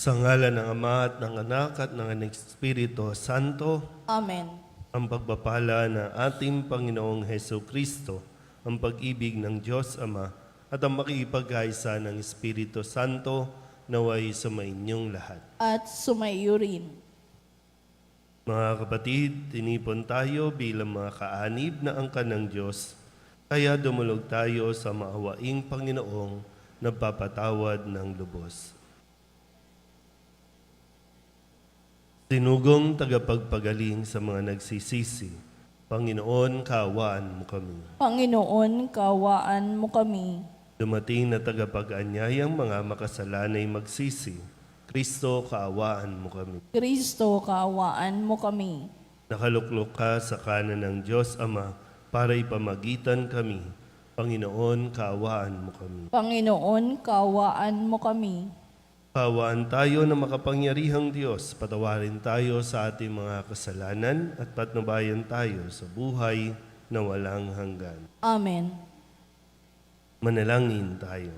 Sa ngalan ng Ama at ng Anak at ng Espiritu Santo, Amen. ang pagpapala ng ating Panginoong Heso Kristo, ang pag-ibig ng Diyos Ama, at ang makikipagkaisa ng Espiritu Santo naway sumainyong lahat. At sumaiyo rin. Mga kapatid, tinipon tayo bilang mga kaanib na angkan ng Diyos, kaya dumulog tayo sa maawaing Panginoong nagpapatawad ng lubos. Sinugong tagapagpagaling sa mga nagsisisi, Panginoon, kaawaan mo kami. Panginoon, kaawaan mo kami. Dumating na tagapag-anyayang mga makasalanay magsisi, Kristo, kaawaan mo kami. Kristo, kaawaan mo kami. Nakaluklok ka sa kanan ng Diyos Ama para ipamagitan kami. Panginoon, kaawaan mo kami. Panginoon, kaawaan mo kami. Kaawaan tayo na makapangyarihang Diyos, patawarin tayo sa ating mga kasalanan at patnubayan tayo sa buhay na walang hanggan. Amen. Manalangin tayo.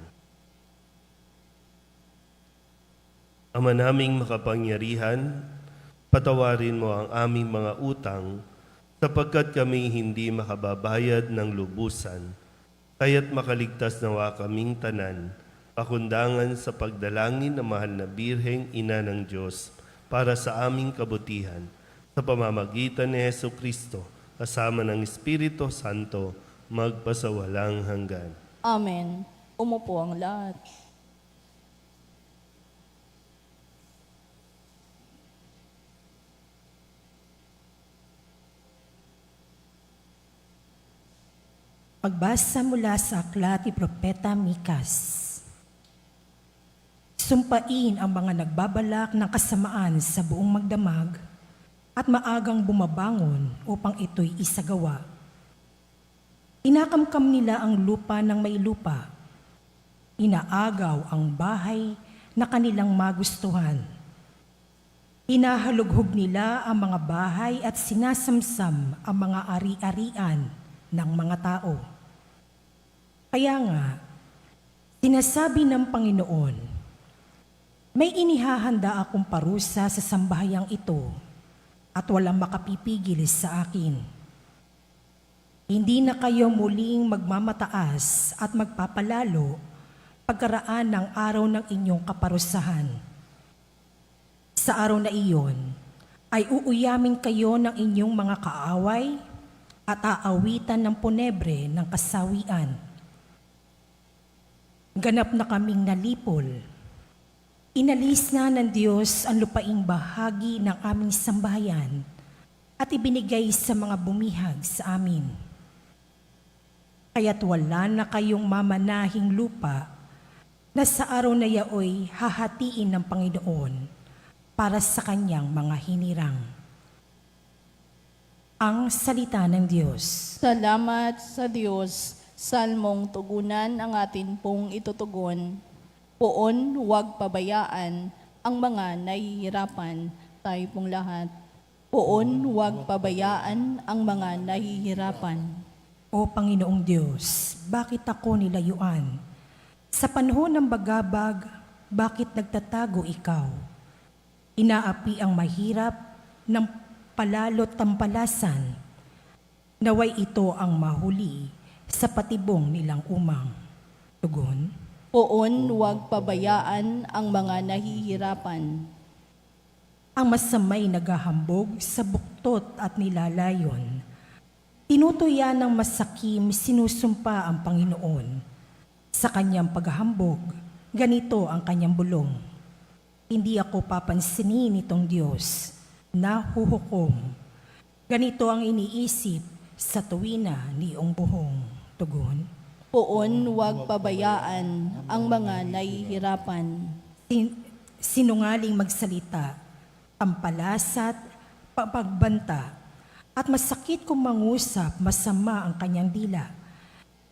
Ama naming makapangyarihan, patawarin mo ang aming mga utang sapagkat kami hindi makababayad ng lubusan, kaya't makaligtas nawa kaming tanan, pakundangan sa pagdalangin ng mahal na Birheng Ina ng Diyos para sa aming kabutihan sa pamamagitan ni Heso Kristo kasama ng Espiritu Santo magpasawalang hanggan. Amen. Umupo ang lahat. Pagbasa mula sa aklat ni Propeta Mikas. Sumpain ang mga nagbabalak ng kasamaan sa buong magdamag at maagang bumabangon upang ito'y isagawa. Inakamkam nila ang lupa ng may lupa. Inaagaw ang bahay na kanilang magustuhan. Hinahalughog nila ang mga bahay at sinasamsam ang mga ari-arian ng mga tao. Kaya nga, sinasabi ng Panginoon, may inihahanda akong parusa sa sambahayang ito at walang makapipigil sa akin. Hindi na kayo muling magmamataas at magpapalalo pagkaraan ng araw ng inyong kaparusahan. Sa araw na iyon, ay uuyamin kayo ng inyong mga kaaway at aawitan ng punebre ng kasawian. Ganap na kaming nalipol. Inalis na ng Diyos ang lupaing bahagi ng aming sambahayan at ibinigay sa mga bumihag sa amin. Kaya't wala na kayong mamanahing lupa na sa araw na yaoy hahatiin ng Panginoon para sa kanyang mga hinirang. Ang salita ng Diyos. Salamat sa Diyos. Salmong tugunan ang atin pong itutugon. Poon, huwag pabayaan ang mga nahihirapan. Tayo pong lahat. Poon, huwag pabayaan ang mga nahihirapan. O Panginoong Diyos, bakit ako nilayuan? Sa panahon ng bagabag, bakit nagtatago ikaw? Inaapi ang mahirap ng palalo't tampalasan. Naway ito ang mahuli sa patibong nilang umang. Tugon. Poon, huwag pabayaan ang mga nahihirapan. Ang masamay naghahambog sa buktot at nilalayon. Tinutuya ng masakim sinusumpa ang Panginoon. Sa kanyang paghahambog, ganito ang kanyang bulong. Hindi ako papansinin nitong Diyos na huhukom. Ganito ang iniisip sa tuwina ni iyong buhong. Tugon. Poon, huwag pabayaan ang mga nahihirapan. Sinungaling magsalita, tampalasat, pagbanta, at masakit kung mangusap, masama ang kanyang dila.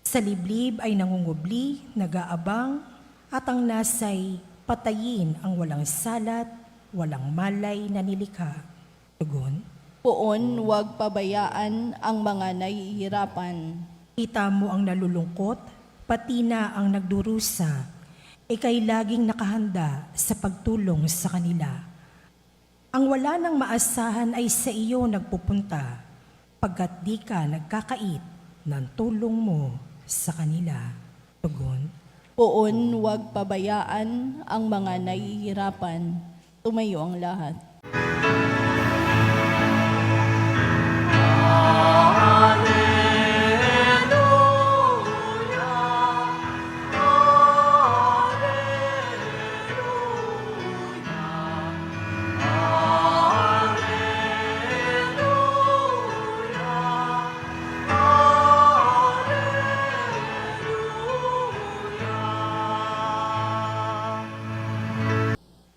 Sa liblib ay nangungubli, nag-aabang, at ang nasay patayin ang walang salat, walang malay na nilikha. Tugon. Poon, huwag pabayaan ang mga nahihirapan. Kita mo ang nalulungkot, pati na ang nagdurusa. ika'y laging nakahanda sa pagtulong sa kanila. Ang wala nang maasahan ay sa iyo nagpupunta, pagkat di ka nagkakait ng tulong mo sa kanila. Tugon. Poon, huwag pabayaan ang mga nahihirapan. Tumayo ang lahat.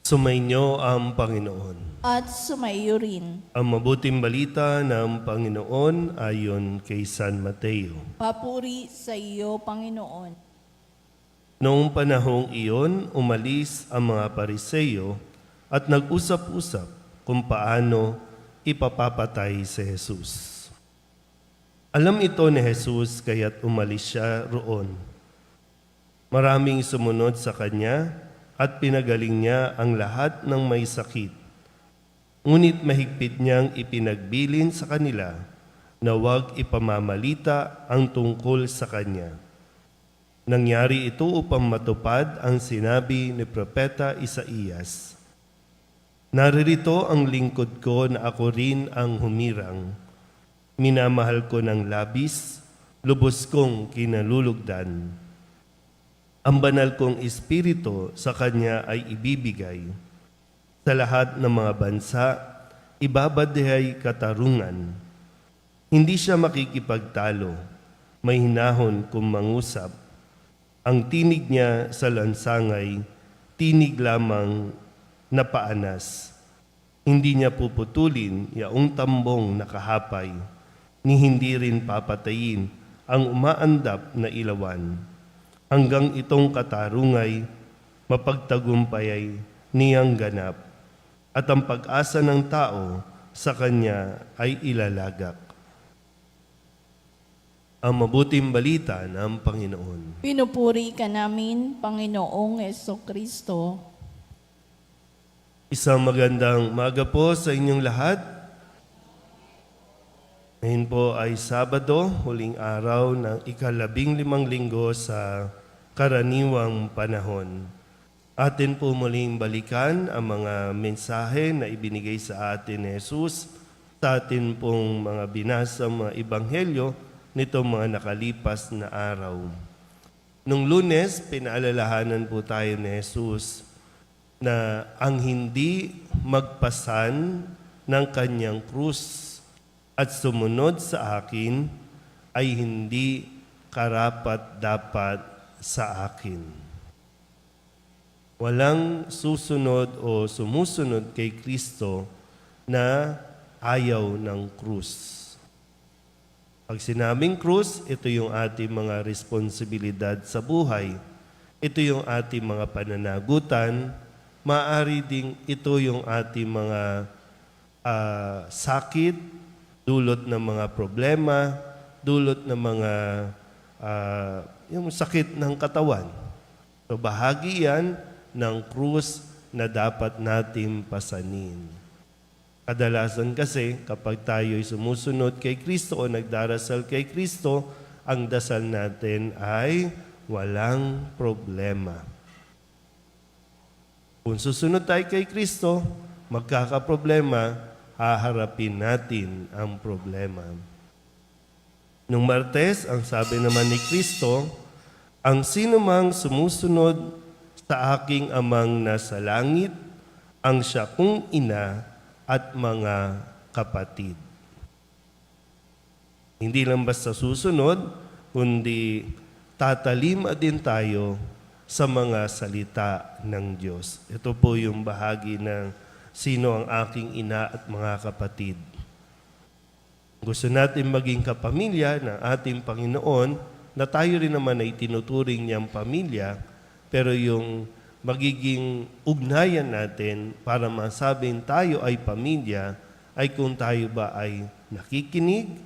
Sumainyo ang Panginoon. At sumayo rin. Ang mabuting balita ng Panginoon ayon kay San Mateo. Papuri sa iyo, Panginoon. Noong panahong iyon, umalis ang mga Pariseyo at nag-usap-usap kung paano ipapapatay si Jesus. Alam ito ni Jesus kaya't umalis siya roon. Maraming sumunod sa kanya at pinagaling niya ang lahat ng may sakit. Ngunit mahigpit niyang ipinagbilin sa kanila na huwag ipamamalita ang tungkol sa kanya. Nangyari ito upang matupad ang sinabi ni Propeta Isaías. Naririto ang lingkod ko na ako rin ang humirang. Minamahal ko ng labis, lubos kong kinalulugdan. Ang banal kong espiritu sa kanya ay ibibigay. Sa lahat ng mga bansa, ibabadihay katarungan. Hindi siya makikipagtalo, may hinahon kung mangusap. Ang tinig niya sa lansangay, tinig lamang na paanas. Hindi niya puputulin yaong tambong nakahapay, ni hindi rin papatayin ang umaandap na ilawan. Hanggang itong katarungay, mapagtagumpayay niyang ganap, at ang pag-asa ng tao sa kanya ay ilalagak. Ang mabuting balita ng Panginoon. Pinupuri ka namin, Panginoong Jesucristo. Isang magandang umaga po sa inyong lahat. Ngayon po ay Sabado, huling araw ng ika-15 linggo sa karaniwang panahon. Atin po muling balikan ang mga mensahe na ibinigay sa atin ni Jesus sa atin pong mga binasa mga ebanghelyo nitong mga nakalipas na araw. Nung Lunes, pinaalalahanan po tayo ni Jesus na ang hindi magpasan ng kanyang krus at sumunod sa akin ay hindi karapat-dapat sa akin. Walang susunod o sumusunod kay Kristo na ayaw ng krus. Pag sinabing krus, ito yung ating mga responsibilidad sa buhay. Ito yung ating mga pananagutan. Maaari ding ito yung ating mga sakit, dulot ng mga problema, dulot ng mga yung sakit ng katawan. So bahagi yan ng krus na dapat natin pasanin. Kadalasan kasi kapag tayo'y sumusunod kay Kristo o nagdarasal kay Kristo, ang dasal natin ay walang problema. Kung susunod tayo kay Kristo, magkakaproblema, haharapin natin ang problema. Nung Martes, ang sabi naman ni Kristo, ang sinumang sumusunod sa aking amang nasa langit, ang siya kong ina at mga kapatid. Hindi lang basta susunod, kundi tatalima din tayo sa mga salita ng Diyos. Ito po yung bahagi ng sino ang aking ina at mga kapatid. Gusto natin maging kapamilya ng ating Panginoon na tayo rin naman ay tinuturing niyang pamilya, pero yung magiging ugnayan natin para masabing tayo ay pamilya ay kung tayo ba ay nakikinig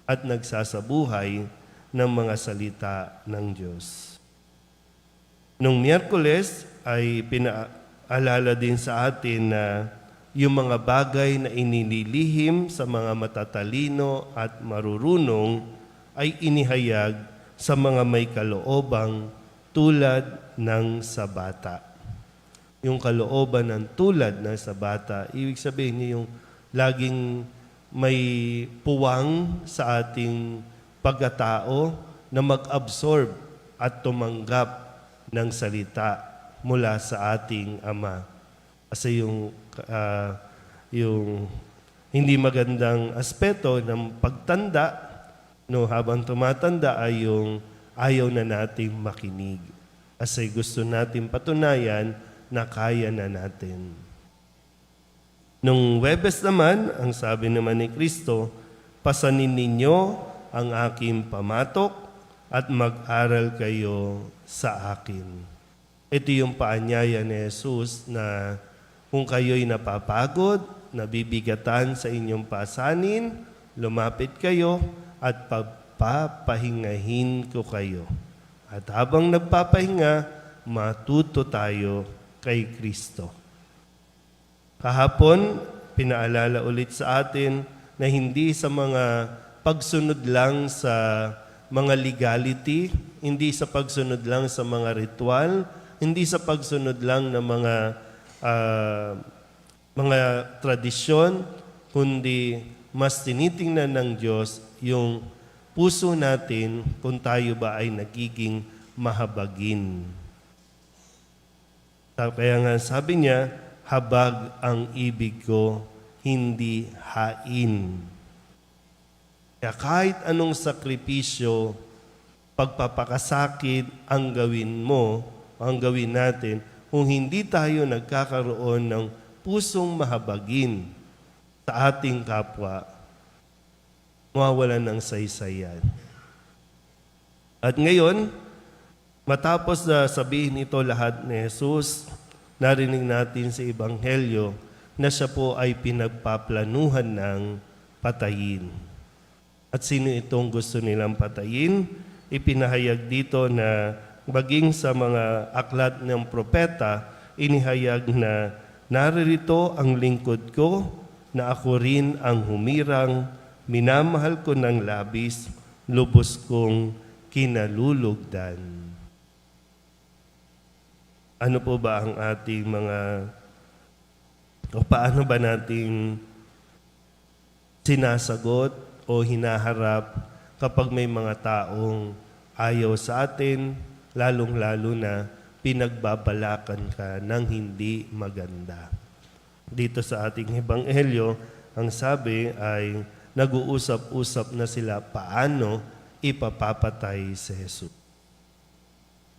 at nagsasabuhay ng mga salita ng Diyos. Nung Miyerkules ay pinaalala din sa atin na yung mga bagay na inililihim sa mga matatalino at marurunong ay inihayag sa mga may kaloobang tulad ng sa bata. Yung kalooban ng tulad ng sa bata, ibig sabihin niya yung laging may puwang sa ating pagkatao na mag-absorb at tumanggap ng salita mula sa ating Ama. Kasi yung hindi magandang aspeto ng pagtanda, no, habang tumatanda ay yung ayaw na nating makinig. Kasi gusto natin patunayan na kaya na natin. Nung Huwebes naman, ang sabi naman ni Kristo, pasanin ninyo ang aking pamatok at mag-aral kayo sa akin. Ito yung paanyaya ni Jesus na kung kayo'y napapagod, nabibigatan sa inyong pasanin, lumapit kayo at papahingahin ko kayo. At habang nagpapahinga, matuto tayo kay Kristo. Kahapon, pinaalala ulit sa atin na hindi sa mga pagsunod lang sa mga legality, hindi sa pagsunod lang sa mga ritual, hindi sa pagsunod lang ng mga tradisyon, kundi mas tinitingnan ng Diyos yung puso natin kung tayo ba ay nagiging mahabagin. Kaya nga sabi niya, habag ang ibig ko, hindi hain. Kaya kahit anong sakripisyo, pagpapakasakit ang gawin mo, ang gawin natin, kung hindi tayo nagkakaroon ng pusong mahabagin sa ating kapwa, mawawalan ng saysayan. At ngayon, matapos na sabihin ito lahat ni Jesus, narinig natin sa Ebanghelyo na siya po ay pinagpaplanuhan ng patayin. At sino itong gusto nilang patayin? Ipinahayag dito na maging sa mga aklat ng propeta, inihayag na naririto ang lingkod ko na ako rin ang humirang, minamahal ko ng labis, lubos kong kinalulugdan. Ano po ba ang ating paano ba nating sinasagot o hinaharap kapag may mga taong ayaw sa atin, lalong-lalo na pinagbabalakan ka ng hindi maganda. Dito sa ating Ebanghelyo, ang sabi ay nag-uusap-usap na sila paano ipapapatay si Jesus.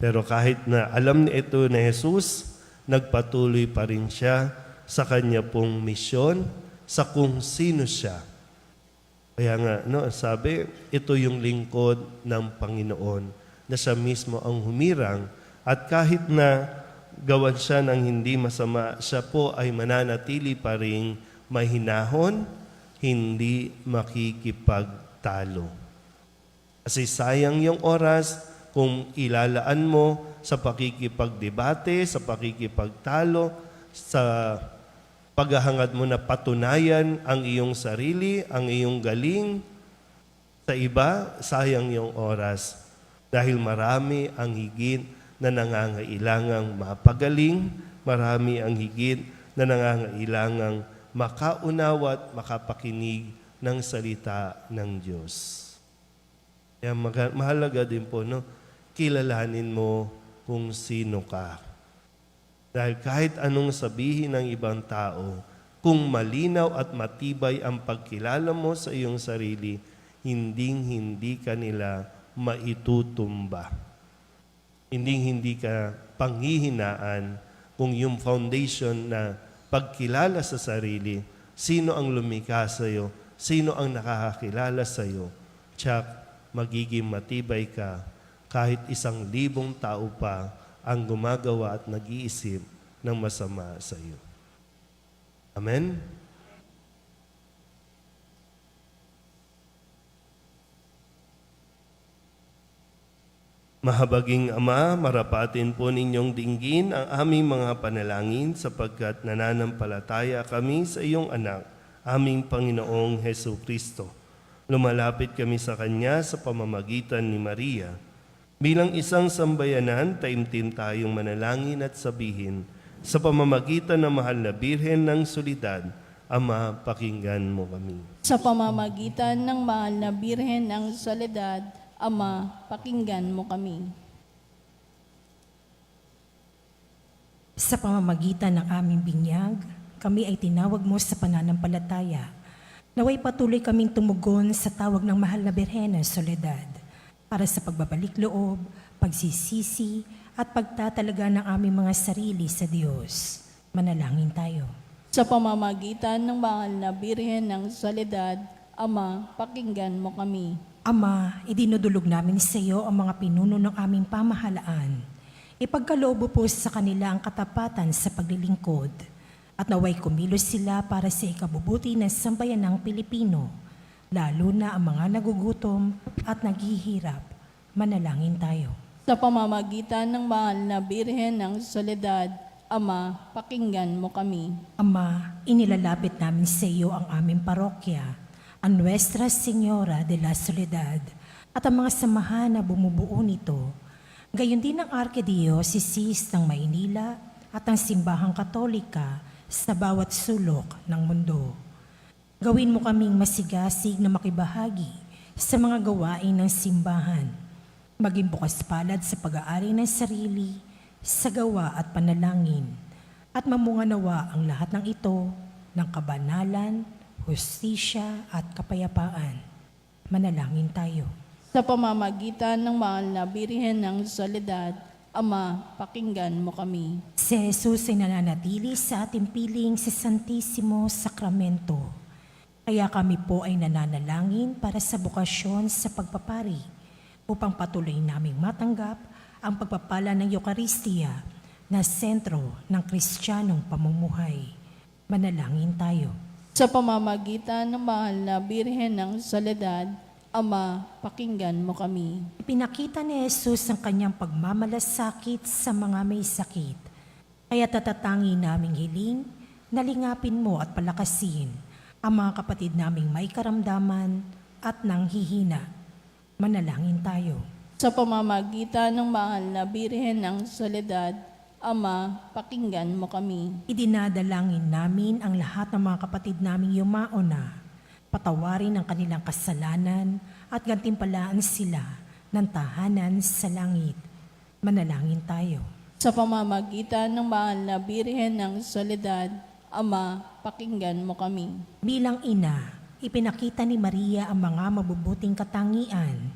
Pero kahit na alam ni ito na Jesus, nagpatuloy pa rin siya sa kanya pong misyon, sa kung sino siya. Kaya nga, sabi, ito yung lingkod ng Panginoon, na siya mismo ang humirang, at kahit na gawan siya ng hindi masama, siya po ay mananatili pa rin mahinahon, hindi makikipagtalo. Kasi sayang yung oras kung ilalaan mo sa pakikipagdebate, sa pakikipagtalo, sa paghahangad mo na patunayan ang iyong sarili, ang iyong galing sa iba, sayang yung oras. Dahil marami ang higit na nangangailangang mapagaling, marami ang higit na nangangailangang makaunawa at makapakinig ng salita ng Diyos. Kaya mahalaga din po, kilalanin mo kung sino ka. Dahil kahit anong sabihin ng ibang tao, kung malinaw at matibay ang pagkilala mo sa iyong sarili, hindi ka nila maitutumba. Hindi ka panghihinaan kung yung foundation na pagkilala sa sarili, sino ang lumikha sa iyo, sino ang nakakakilala sa iyo, tsak magiging matibay ka kahit 1,000 tao pa ang gumagawa at nag-iisip ng masama sa iyo. Amen? Mahabaging Ama, marapatin po ninyong dinggin ang aming mga panalangin sapagkat nananampalataya kami sa iyong anak, aming Panginoong Hesu Kristo. Lumalapit kami sa Kanya sa pamamagitan ni Maria. Bilang isang sambayanan, taimtim tayong manalangin at sabihin, sa pamamagitan ng mahal na Birhen ng Solidad, Ama, pakinggan mo kami. Sa pamamagitan ng mahal na Birhen ng Soledad, Ama, pakinggan mo kami. Sa pamamagitan ng aming binyag, kami ay tinawag mo sa pananampalataya. Naway patuloy kaming tumugon sa tawag ng mahal na Birhen ng Soledad para sa pagbabalik loob, pagsisisi, at pagtatalaga ng aming mga sarili sa Diyos. Manalangin tayo. Sa pamamagitan ng mahal na Birhen ng Soledad, Ama, pakinggan mo kami. Ama, idinudulog namin sa iyo ang mga pinuno ng aming pamahalaan. Ipagkaloob po sa kanila ang katapatan sa paglilingkod at naway kumilos sila para sa ikabubuti ng sambayanang Pilipino, lalo na ang mga nagugutom at naghihirap. Manalangin tayo. Sa pamamagitan ng mahal na Birhen ng Soledad, Ama, pakinggan mo kami. Ama, inilalapit namin sa iyo ang aming parokya, ang Nuestra Señora de la Soledad, at ang mga samahan na bumubuo nito. Gayon din ang Archdiocese ng Maynila at ang Simbahang Katolika sa bawat sulok ng mundo. Gawin mo kaming masigasig na makibahagi sa mga gawain ng simbahan, maging bukas palad sa pag-aari ng sarili, sa gawa at panalangin, at mamunganawa ang lahat ng ito ng kabanalan, hustisya at kapayapaan. Manalangin tayo. Sa pamamagitan ng mahal na Birhen ng Soledad, Ama, pakinggan mo kami. Si Jesus ay nananatili sa ating piling sa Santisimo Sakramento. Kaya kami po ay nananalangin para sa bukasyon sa pagpapari upang patuloy naming matanggap ang pagpapala ng Eukaristiya na sentro ng Kristiyanong pamumuhay. Manalangin tayo. Sa pamamagitan ng mahal na Birhen ng Soledad, Ama, pakinggan mo kami. Ipinakita ni Jesus ang kanyang pagmamalasakit sa mga may sakit. Kaya tatatangi naming hiling, nalingapin mo at palakasin ang mga kapatid naming may karamdaman at nanghihina. Manalangin tayo. Sa pamamagitan ng mahal na Birhen ng Soledad, Ama, pakinggan mo kami. Idinadalangin namin ang lahat ng mga kapatid naming yumaona, patawarin ang kanilang kasalanan at gantimpalaan sila ng tahanan sa langit. Manalangin tayo. Sa pamamagitan ng mahal na Birhen ng Soledad, Ama, pakinggan mo kami. Bilang ina, ipinakita ni Maria ang mga mabubuting katangian,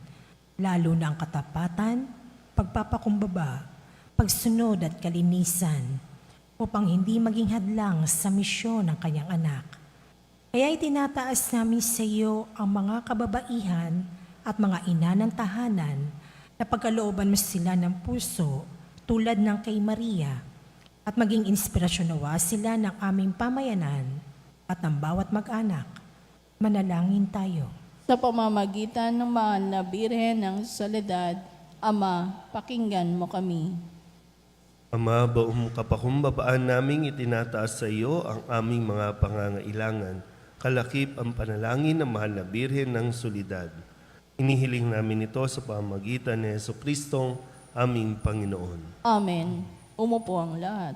lalo na ang katapatan, pagpapakumbaba, pagsunod at kalinisan, upang hindi maging hadlang sa misyon ng kanyang anak. Kaya itinataas namin sa iyo ang mga kababaihan at mga ina ng tahanan na pagkalooban mo sila ng puso tulad ng kay Maria at maging inspirasyon nawa sila ng aming pamayanan at ng bawat mag-anak. Manalangin tayo. Sa pamamagitan ng mahal na Birhen ng Soledad, Ama, pakinggan mo kami. Ama, buong kapakumbabaan naming itinataas sa iyo ang aming mga pangangailangan. Kalakip ang panalangin ng mahal na Birhen ng Solidad. Inihiling namin ito sa pamamagitan ni Jesucristong aming Panginoon. Amen. Umupo ang lahat.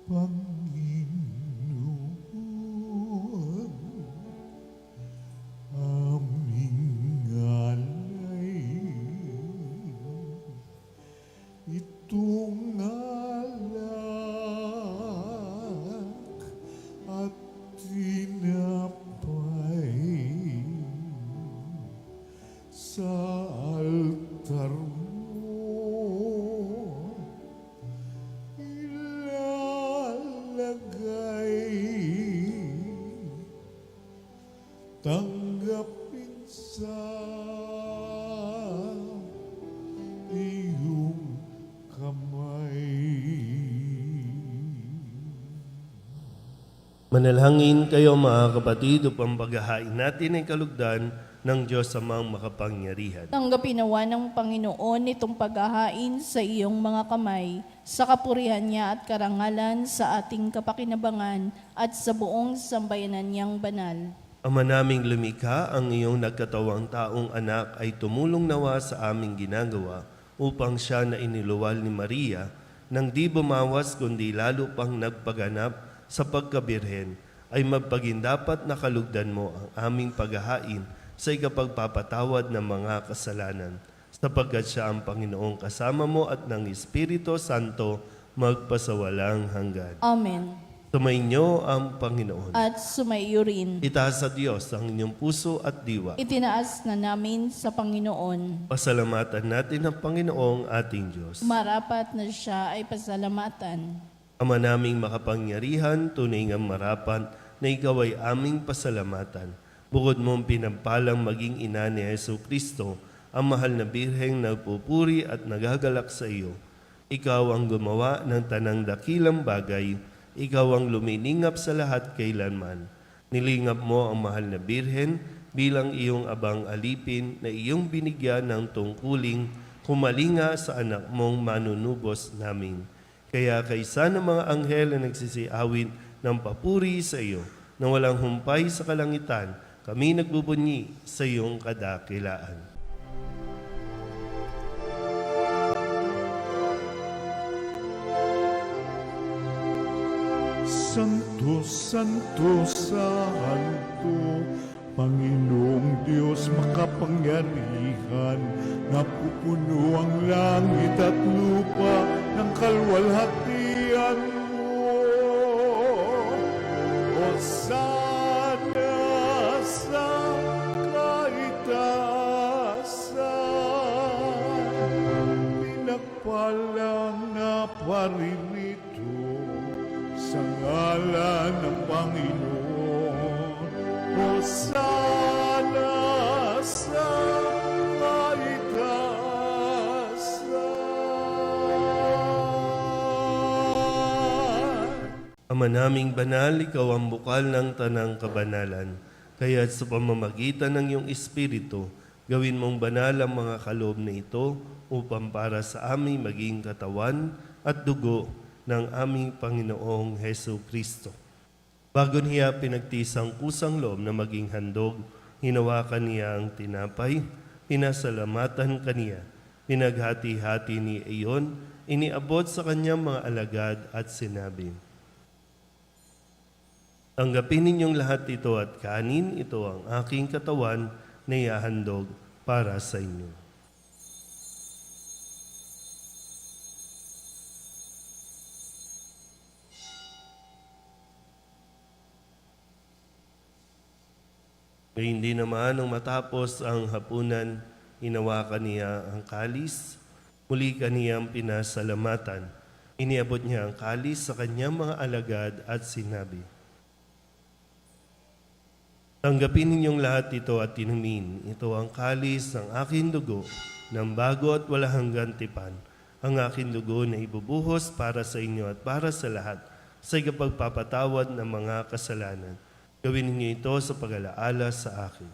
Panginoon, aming alay, itong alak at tinapay sa altar mo. Tanggapin sa iyong kamay. Manalangin kayo mga kapatid upang paghahain natin ang kalugdan ng Diyos amang makapangyarihan. Tanggapin nawa ng Panginoon itong paghahain sa iyong mga kamay, sa kapurihan niya at karangalan sa ating kapakinabangan at sa buong sambayanan niyang banal. Ama naming lumikha, ang iyong nagkatawang taong anak ay tumulong nawa sa aming ginagawa upang siya na iniluwal ni Maria nang di bumawas kundi lalo pang nagpaganap sa pagkabirhen ay magpagindapat na kalugdan mo ang aming paghahain sa ikapagpapatawad ng mga kasalanan, sapagkat siya ang Panginoong kasama mo at ng Espiritu Santo magpasawalang hanggan. Amen. Sumainyo ang Panginoon. At sumaiyo rin. Itaas sa Diyos ang inyong puso at diwa. Itinaas na namin sa Panginoon. Pasalamatan natin ang Panginoong ating Diyos. Marapat na siya ay pasalamatan. Ama naming makapangyarihan, tunay ngang marapat na ikaw ay aming pasalamatan. Bukod mong pinampalang maging ina ni Hesu Kristo, ang mahal na birheng nagpupuri at nagagalak sa iyo. Ikaw ang gumawa ng tanang dakilang bagay. Ikaw ang luminingap sa lahat kailanman. Nilingap mo ang mahal na birhen bilang iyong abang alipin na iyong binigyan ng tungkuling kumalinga sa anak mong manunubos namin. Kaya kaysa ng mga anghel na nagsisiawin ng papuri sa iyo, na walang humpay sa kalangitan, kami nagbubunyi sa iyong kadakilaan. Santo, Santo, Santo, Panginoong Diyos makapangyarihan, napupuno ang langit at lupa ng kalwalhatian mo. Hosana sa kaitaasan, pinagpalang na paririto sa ngalan ng Panginoon. Hosana sa kaitaasan. Ama naming banal, ikaw ang bukal ng tanang kabanalan. Kaya sa pamamagitan ng iyong Espiritu, gawin mong banal ang mga kaloob na ito upang para sa aming maging katawan at dugo ng aming Panginoong Hesu Kristo. Bago niya pinagtisang kusang loob na maging handog, hinawakan niya ang tinapay, pinasalamatan kaniya, pinaghati-hati ni iyon, iniabot sa kanyang mga alagad at sinabi, "Tanggapin ninyong lahat ito at kanin, ito ang aking katawan na ihahandog para sa inyo." Gayun din naman nung matapos ang hapunan, hinawakan niya ang kalis, muli kaniyang pinasalamatan. Iniabot niya ang kalis sa kanyang mga alagad at sinabi, "Tanggapin ninyong lahat ito at inumin. Ito ang kalis ng aking dugo, ng bago at wala hanggang tipan. Ang aking dugo na ibubuhos para sa inyo at para sa lahat, sa ikapagpapatawad ng mga kasalanan. Gawin ninyo ito sa pag-alaala sa akin."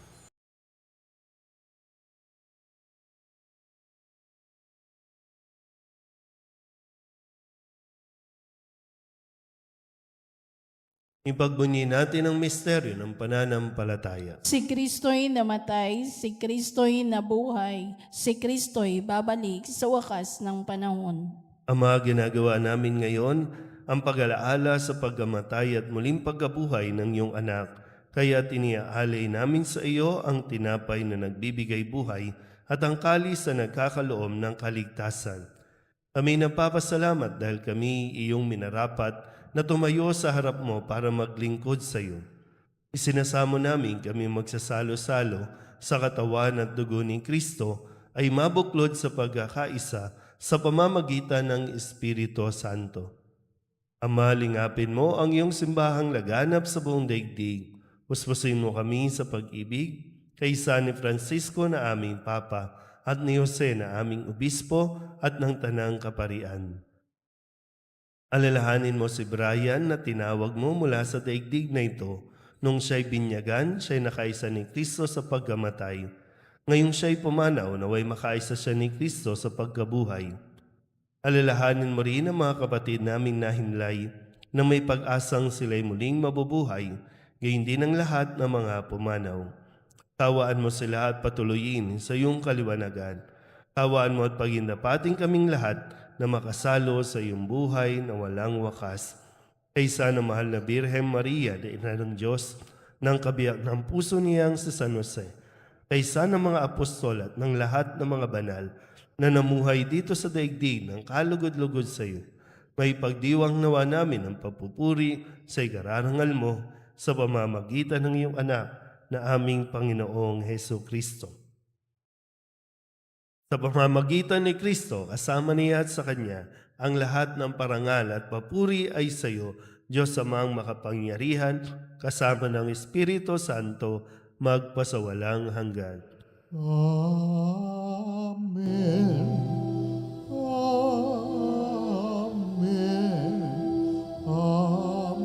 Ipagbunyi natin ang misteryo ng pananampalataya. Si Kristo'y namatay, si Kristo'y nabuhay, si Kristo'y babalik sa wakas ng panahon. Ama, ginagawa namin ngayon ang pag-alaala sa pagkamatay at muling pagkabuhay ng iyong anak. Kaya tiniaalay namin sa iyo ang tinapay na nagbibigay buhay at ang kalis na nagkakaloom ng kaligtasan. Kami nagpapasalamat dahil kami iyong minarapat na tumayo sa harap mo para maglingkod sa iyo. Isinasamo namin kami magsasalo-salo sa katawan at dugo ni Kristo ay mabuklod sa pagkakaisa sa pamamagitan ng Espiritu Santo. Ama, lingapin mo ang iyong simbahang laganap sa buong daigdig. Puspusin mo kami sa pag-ibig, kaysa ni Francisco na aming Papa at ni Jose na aming Obispo at ng Tanang Kaparian. Alalahanin mo si Brian na tinawag mo mula sa daigdig na ito. Nung siya'y binyagan, siya'y nakaisa ni Kristo sa pagkamatay. Ngayong siya'y pumanaw, naway makaisa siya ni Kristo sa pagkabuhay. Alalahanin mo rin ang mga kapatid naming nahimlay na may pag-asang sila'y muling mabubuhay, gayon din ang lahat ng mga pumanaw. Tawaan mo sila at patuloyin sa iyong kaliwanagan. Tawaan mo at pagindapating kaming lahat na makasalo sa iyong buhay na walang wakas. Kaysa ng mahal na Birhen Maria, na ina ng Diyos, ng kabiyak ng puso niyang si San Jose, kaysa ng mga apostol at ng lahat ng mga banal na namuhay dito sa daigdig ng kalugod-lugod sa iyo, may pagdiwang nawa namin ang papupuri sa ikararangal mo sa pamamagitan ng iyong anak na aming Panginoong Heso Kristo. Sa pamamagitan ni Kristo, kasama niya at sa Kanya, ang lahat ng parangal at papuri ay sa iyo, Diyos Amang makapangyarihan, kasama ng Espiritu Santo, magpasawalang hanggan. Amen. Amen.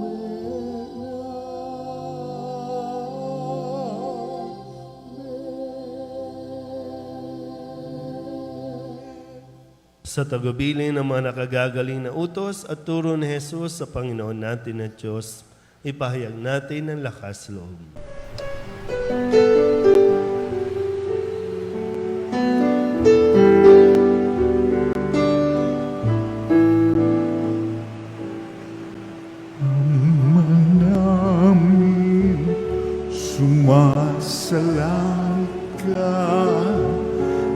Sa tagubilin ng mga nakagagaling na utos at turo ni Jesus sa Panginoon natin na Diyos, ipahayag natin ang lakas loob. Namin sumasalang ka,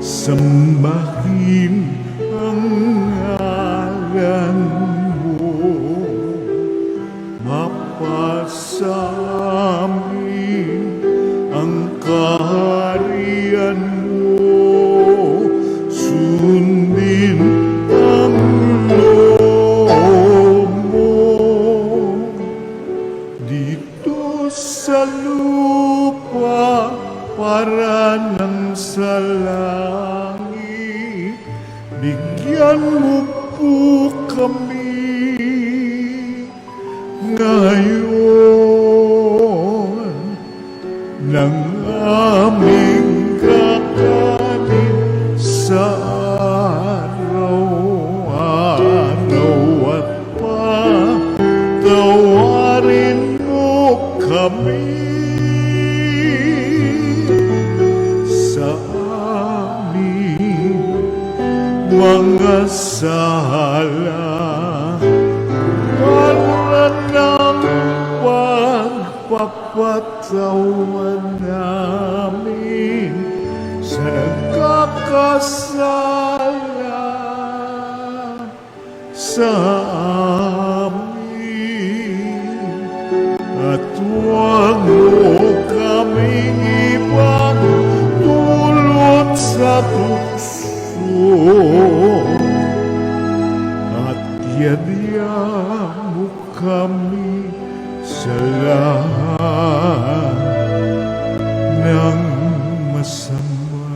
sambahin ang ngalan mo, mapasamin ang kaharian mo, sundin ang loob mo dito sa lupa para nang sa langit. Bigyan mo po kami ngayon ng aming kakanin sa araw-araw at patawarin mo kami sa aming mga sala, para ng pagpapatawan namin sa nagkakasala sa amin, at huwag mo kaming ibang dulot sa tukso, at yadya mo kami sa lahat ng masama.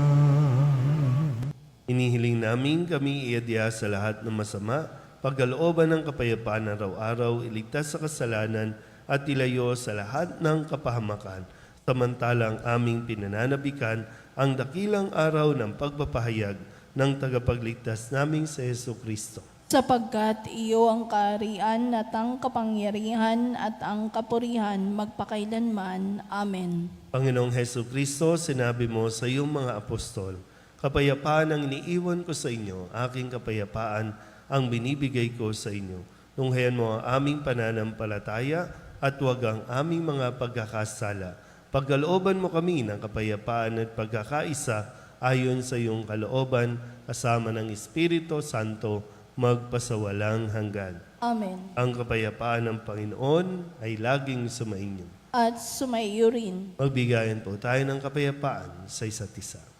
Inihiling namin kami iadya sa lahat ng masama, pagkalooban ng kapayapaan araw-araw, iligtas sa kasalanan at ilayo sa lahat ng kapahamakan, samantalang aming pinananabikan ang dakilang araw ng pagpapahayag ng tagapagligtas naming sa Heso Kristo. Sapagkat iyo ang kaharian at ang kapangyarihan at ang kapurihan magpakailanman. Amen. Panginoong Heso Kristo, sinabi mo sa iyong mga apostol, kapayapaan ang iniiwan ko sa inyo, aking kapayapaan ang binibigay ko sa inyo. Tunghayan mo ang aming pananampalataya at huwag ang aming mga pagkakasala. Pagkalooban mo kami ng kapayapaan at pagkakaisa ayon sa iyong kalooban, kasama ng Espiritu Santo, magpasawalang hanggan. Amen. Ang kapayapaan ng Panginoon ay laging sumainyo. At sumaiyo rin. Magbigayan po tayo ng kapayapaan sa isa't isa.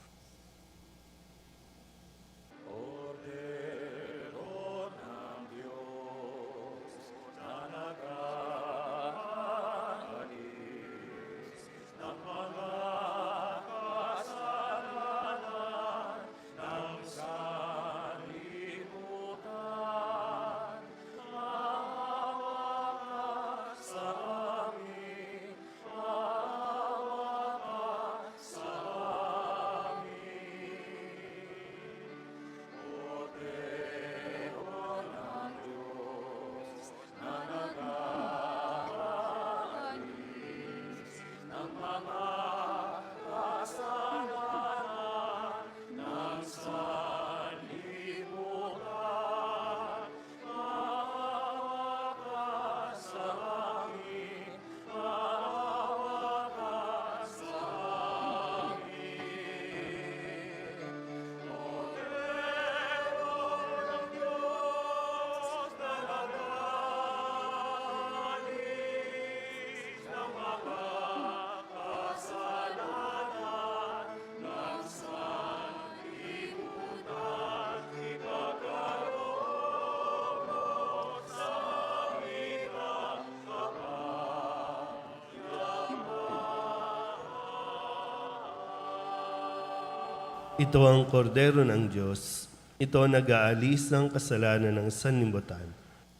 Ito ang kordero ng Diyos. Ito ang nag-aalis ng kasalanan ng sanlibutan.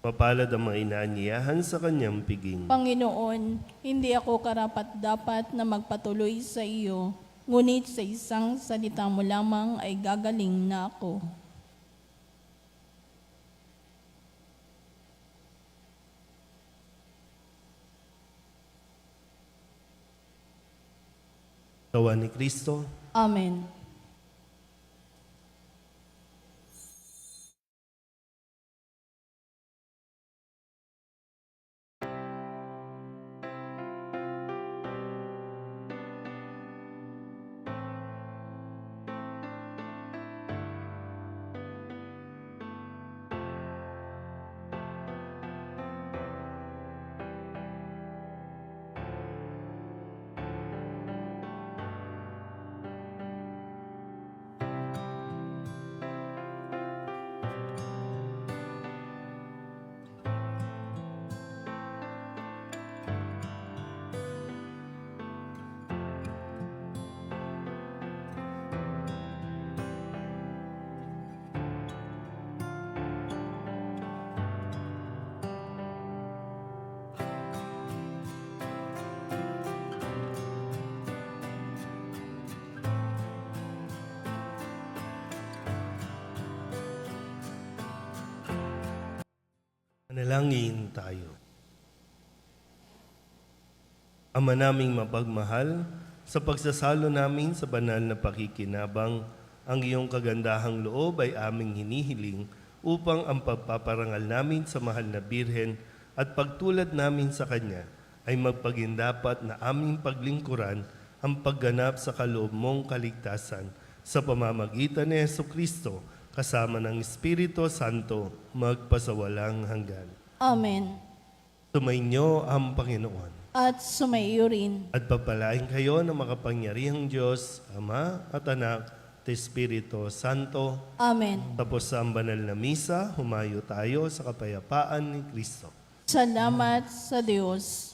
Mapalad ang mga inaanyayahan sa kanyang piging. Panginoon, hindi ako karapat-dapat na magpatuloy sa iyo, ngunit sa isang salita mo lamang ay gagaling na ako. Tawa ni Kristo. Amen. Manalangin tayo. Ama naming mapagmahal, sa pagsasalo namin sa banal na pakikinabang, ang iyong kagandahang loob ay aming hinihiling upang ang pagpaparangal namin sa mahal na Birhen at pagtulad namin sa Kanya ay magpagindapat na aming paglingkuran ang pagganap sa kaloob mong kaligtasan sa pamamagitan ni Jesucristo kasama ng Espiritu Santo magpasawalang hanggan. Amen. Sumainyo ang Panginoon. At sumaiyo rin. At pagpalain kayo ng makapangyarihang Diyos, Ama at Anak at Espiritu Santo. Amen. Tapos sa ang banal na misa, humayo tayo sa kapayapaan ni Kristo. Salamat sa Diyos.